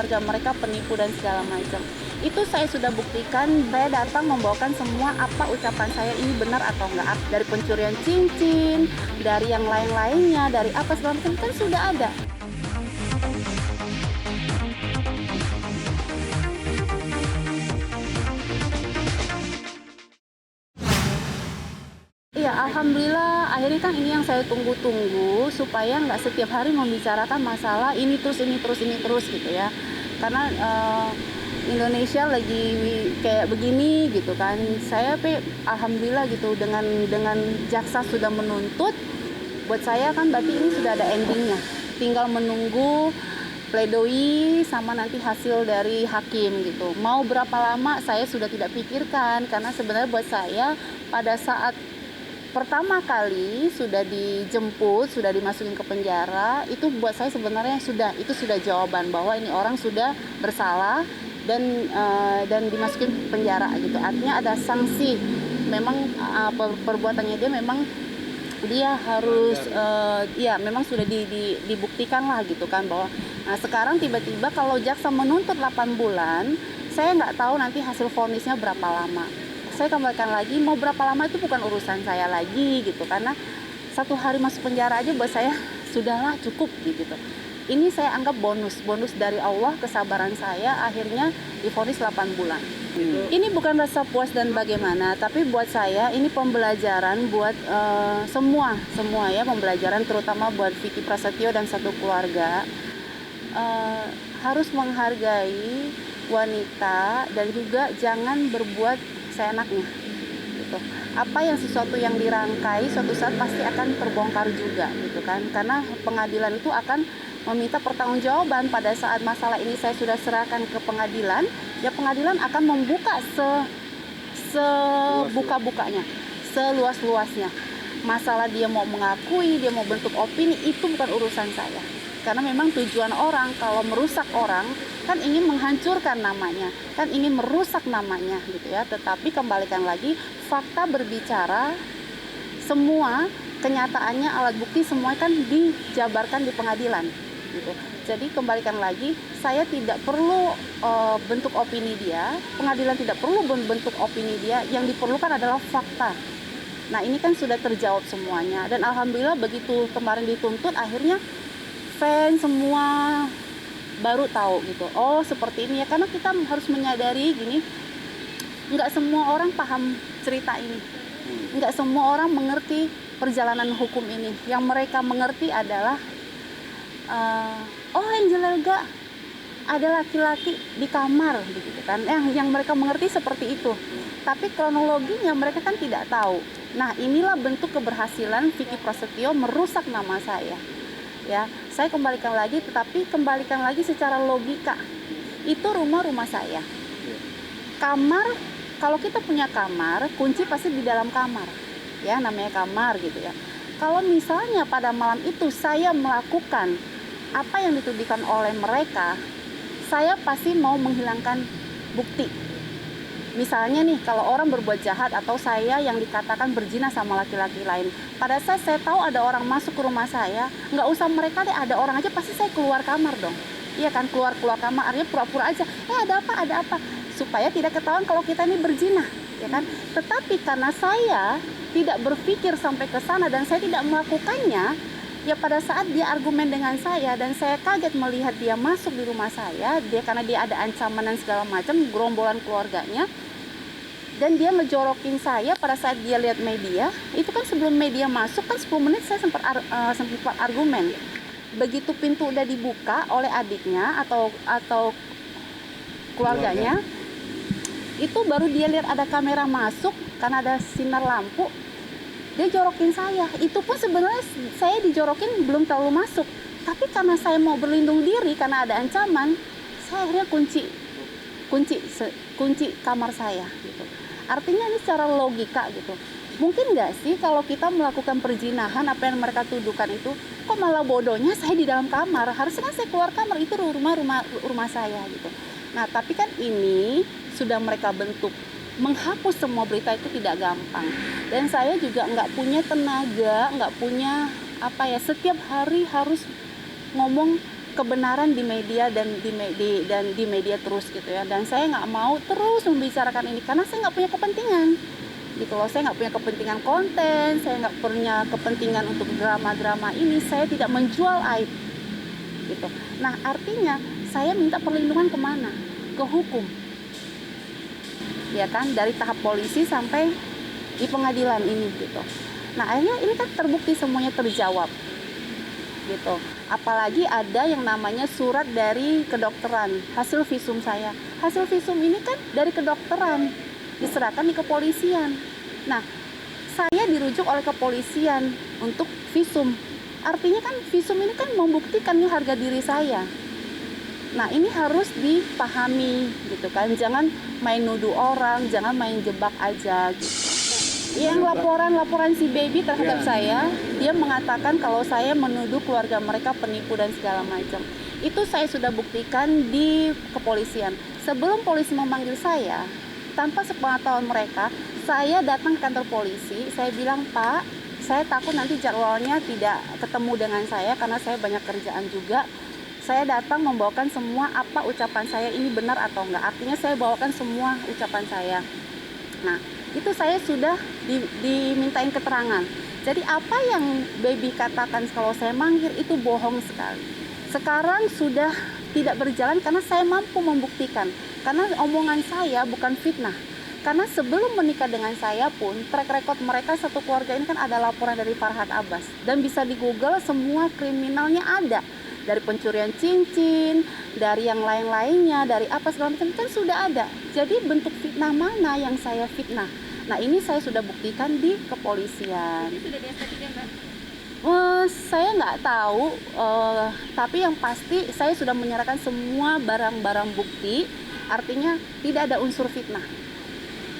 keluarga mereka penipu dan segala macam. Itu saya sudah buktikan, saya datang membawakan semua apa ucapan saya ini benar atau enggak. Dari pencurian cincin, dari yang lain-lainnya, dari apa segala macam kan sudah ada. Iya, alhamdulillah akhirnya kan ini yang saya tunggu-tunggu supaya nggak setiap hari membicarakan masalah ini terus gitu ya. Karena Indonesia lagi kayak begini gitu kan. Saya alhamdulillah gitu dengan jaksa sudah menuntut, buat saya kan berarti ini sudah ada endingnya. Tinggal menunggu pledoi sama nanti hasil dari hakim gitu. Mau berapa lama saya sudah tidak pikirkan, karena sebenarnya buat saya pada saat pertama kali sudah dijemput, sudah dimasukin ke penjara, itu buat saya sebenarnya itu sudah jawaban bahwa ini orang sudah bersalah dan dimasukin penjara gitu. Artinya ada sanksi. Memang perbuatannya dia harus memang sudah dibuktikan lah gitu kan bahwa sekarang tiba-tiba kalau jaksa menuntut 8 bulan, saya nggak tahu nanti hasil vonisnya berapa lama. Saya kembalikan lagi, mau berapa lama itu bukan urusan saya lagi gitu, karena 1 hari masuk penjara aja buat saya sudahlah cukup gitu. Ini saya anggap bonus dari Allah, kesabaran saya akhirnya divonis 8 bulan. Ini bukan rasa puas dan bagaimana, tapi buat saya ini pembelajaran buat semua ya, pembelajaran terutama buat Vicky Prasetyo dan satu keluarga. Harus menghargai wanita dan juga jangan berbuat seenaknya gitu. Apa yang sesuatu yang dirangkai suatu saat pasti akan terbongkar juga gitu kan, karena pengadilan itu akan meminta pertanggungjawaban. Pada saat masalah ini saya sudah serahkan ke pengadilan, ya pengadilan akan membuka sebuka-bukanya, seluas-luasnya. Masalah dia mau mengakui, dia mau bentuk opini, itu bukan urusan saya. Karena memang tujuan orang kalau merusak orang kan ingin menghancurkan namanya, kan ingin merusak namanya gitu ya. Tetapi kembalikan lagi, fakta berbicara, semua kenyataannya, alat bukti semua kan dijabarkan di pengadilan gitu. Jadi kembalikan lagi, saya tidak perlu bentuk opini dia, pengadilan tidak perlu bentuk opini dia, yang diperlukan adalah fakta. Nah ini kan sudah terjawab semuanya, dan alhamdulillah begitu kemarin dituntut, akhirnya fans semua baru tahu gitu, oh seperti ini ya. Karena kita harus menyadari gini, nggak semua orang paham cerita ini, nggak semua orang mengerti perjalanan hukum ini. Yang mereka mengerti adalah oh Angel Elga ada laki-laki di kamar gitu kan, yang mereka mengerti seperti itu. Tapi kronologinya mereka kan tidak tahu. Nah inilah bentuk keberhasilan Vicky Prasetyo merusak nama saya ya. Saya kembalikan lagi, tetapi kembalikan lagi secara logika. Itu rumah saya. Kamar, kalau kita punya kamar, kunci pasti di dalam kamar. Ya, namanya kamar gitu ya. Kalau misalnya pada malam itu saya melakukan apa yang dituduhkan oleh mereka, saya pasti mau menghilangkan bukti. Misalnya nih, kalau orang berbuat jahat atau saya yang dikatakan berzina sama laki-laki lain, pada saat saya tahu ada orang masuk ke rumah saya, nggak usah mereka deh, ada orang aja pasti saya keluar kamar dong. Iya kan, keluar kamar, artinya pura-pura aja, ada apa, supaya tidak ketahuan kalau kita ini berzina, ya kan. Tetapi karena saya tidak berpikir sampai ke sana dan saya tidak melakukannya, ya pada saat dia argumen dengan saya dan saya kaget melihat dia masuk di rumah saya, karena dia ada ancaman dan segala macam, gerombolan keluarganya, dan dia ngejorokin saya pada saat dia lihat media. Itu kan sebelum media masuk kan 10 menit saya sempat argumen. Begitu pintu udah dibuka oleh adiknya atau keluarganya, itu baru dia lihat ada kamera masuk karena ada sinar lampu, dia jorokin saya. Itu pun sebenarnya saya dijorokin belum terlalu masuk, tapi karena saya mau berlindung diri karena ada ancaman, saya akhirnya kunci kamar saya gitu. Artinya ini secara logika gitu, mungkin nggak sih kalau kita melakukan perzinahan apa yang mereka tuduhkan itu, kok malah bodohnya saya di dalam kamar, harusnya kan saya keluar kamar, itu rumah saya gitu. Nah tapi kan ini sudah mereka bentuk. Menghapus semua berita itu tidak gampang, dan saya juga nggak punya tenaga, nggak punya setiap hari harus ngomong kebenaran di media dan di media terus gitu ya. Dan saya nggak mau terus membicarakan ini karena saya nggak punya kepentingan gitu loh. Saya nggak punya kepentingan konten, saya nggak punya kepentingan untuk drama-drama ini. Saya tidak menjual aib gitu. Nah, artinya saya minta perlindungan kemana? Ke hukum, ya kan, dari tahap polisi sampai di pengadilan ini gitu. Nah, akhirnya ini kan terbukti semuanya terjawab gitu. Apalagi ada yang namanya surat dari kedokteran, hasil visum saya. Hasil visum ini kan dari kedokteran, diserahkan di kepolisian. Nah, saya dirujuk oleh kepolisian untuk visum. Artinya kan visum ini kan membuktikan nih harga diri saya. Nah, ini harus dipahami gitu kan. Jangan main nuduh orang, jangan main jebak aja gitu. Yang laporan si baby terhadap saya, dia mengatakan kalau saya menuduh keluarga mereka penipu dan segala macam. Itu saya sudah buktikan di kepolisian. Sebelum polisi memanggil saya, tanpa sepengetahuan mereka, saya datang ke kantor polisi. Saya bilang, Pak, saya takut nanti jadwalnya tidak ketemu dengan saya karena saya banyak kerjaan juga. Saya datang membawakan semua apa ucapan saya ini benar atau enggak. Artinya saya bawakan semua ucapan saya. Nah, itu saya sudah dimintain keterangan. Jadi apa yang baby katakan kalau saya mangkir itu bohong sekali. Sekarang sudah tidak berjalan karena saya mampu membuktikan. Karena omongan saya bukan fitnah. Karena sebelum menikah dengan saya pun, track record mereka satu keluarga ini kan ada laporan dari Farhad Abbas. Dan bisa di Google semua kriminalnya ada. Dari pencurian cincin, dari yang lain-lainnya, dari apa segala macam kan sudah ada. Jadi bentuk fitnah mana yang saya fitnah? Nah, ini saya sudah buktikan di kepolisian. Ini sudah di ST3, Mbak? Saya nggak tahu, tapi yang pasti saya sudah menyerahkan semua barang-barang bukti. Artinya tidak ada unsur fitnah.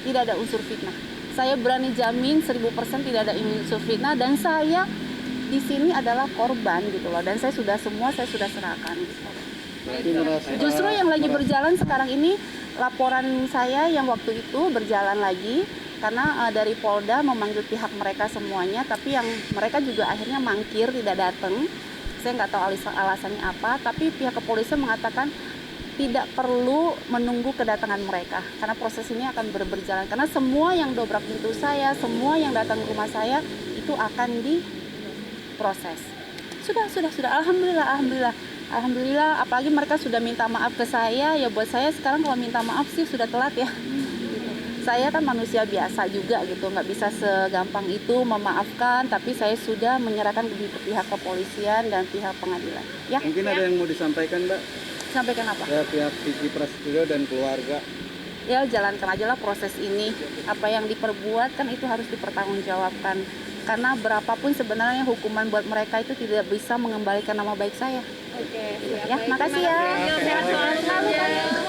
Tidak ada unsur fitnah. Saya berani jamin 1000% tidak ada unsur fitnah dan saya di sini adalah korban gitu loh, dan saya sudah serahkan gitu. Justru yang lagi berjalan sekarang ini laporan saya yang waktu itu berjalan lagi karena dari Polda memanggil pihak mereka semuanya, tapi yang mereka juga akhirnya mangkir, tidak datang. Saya nggak tahu alasannya apa, tapi pihak kepolisian mengatakan tidak perlu menunggu kedatangan mereka karena proses ini akan berjalan, karena semua yang dobrak pintu saya, semua yang datang ke rumah saya itu akan diproses. Sudah. Alhamdulillah, apalagi mereka sudah minta maaf ke saya. Ya buat saya sekarang kalau minta maaf sih sudah telat ya. Saya kan manusia biasa juga gitu, nggak bisa segampang itu memaafkan, tapi saya sudah menyerahkan ke pihak kepolisian dan pihak pengadilan. Ya. Mungkin ada yang mau disampaikan, Mbak? Sampaikan apa? Ya, pihak Vicky Prasetyo dan keluarga. Ya, jalankan aja lah proses ini. Apa yang diperbuat kan itu harus dipertanggungjawabkan. Karena berapapun sebenarnya hukuman buat mereka itu tidak bisa mengembalikan nama baik saya. Oke, Ya, makasih ya. Sehat selalu.